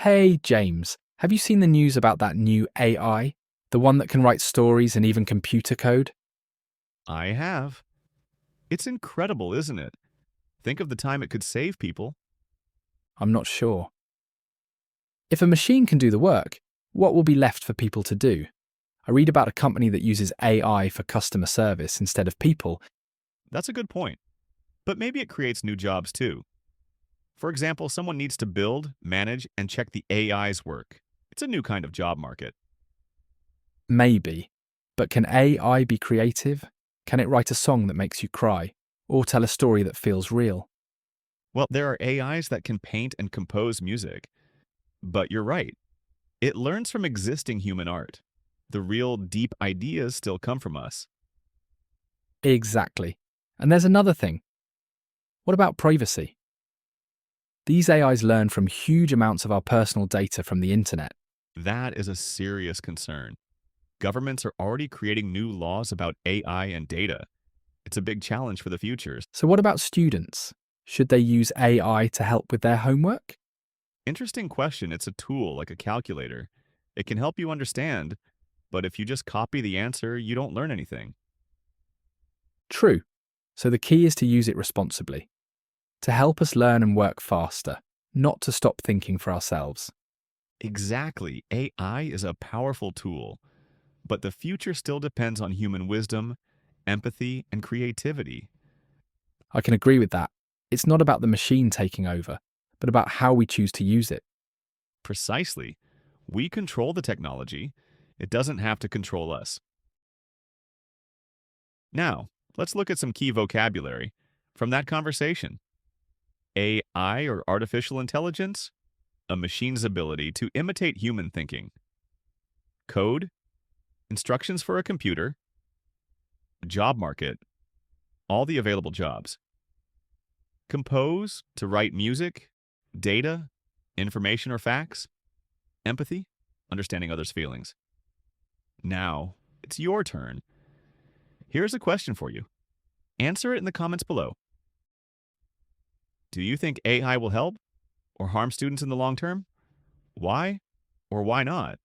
Hey, James, have you seen the news about that new AI? The one that can write stories and even computer code? I have. It's incredible, isn't it? Think of the time it could save people. I'm not sure. If a machine can do the work, what will be left for people to do? I read about a company that uses AI for customer service instead of people. That's a good point. But maybe it creates new jobs too. For example, someone needs to build, manage, and check the AI's work. It's a new kind of job market. Maybe. But can AI be creative? Can it write a song that makes you cry? Or tell a story that feels real? Well, there are AIs that can paint and compose music. But you're right. It learns from existing human art. The real deep ideas still come from us. Exactly. And there's another thing. What about privacy? These AIs learn from huge amounts of our personal data from the internet. That is a serious concern. Governments are already creating new laws about AI and data. It's a big challenge for the future. So, what about students? Should they use AI to help with their homework? Interesting question. It's a tool like a calculator. It can help you understand, but if you just copy the answer, you don't learn anything. True. So, the key is to use it responsibly, to help us learn and work faster, not to stop thinking for ourselves. Exactly. AI is a powerful tool, but the future still depends on human wisdom, empathy, and creativity. I can agree with that. It's not about the machine taking over, but about how we choose to use it. Precisely. We control the technology. It doesn't have to control us. Now, let's look at some key vocabulary from that conversation. AI, or artificial intelligence, a machine's ability to imitate human thinking. Code, instructions for a computer. Job market, all the available jobs. Compose, to write music, data, information or facts. Empathy, understanding others' feelings. Now, it's your turn. Here's a question for you. Answer it in the comments below. Do you think AI will help or harm students in the long term? Why or why not?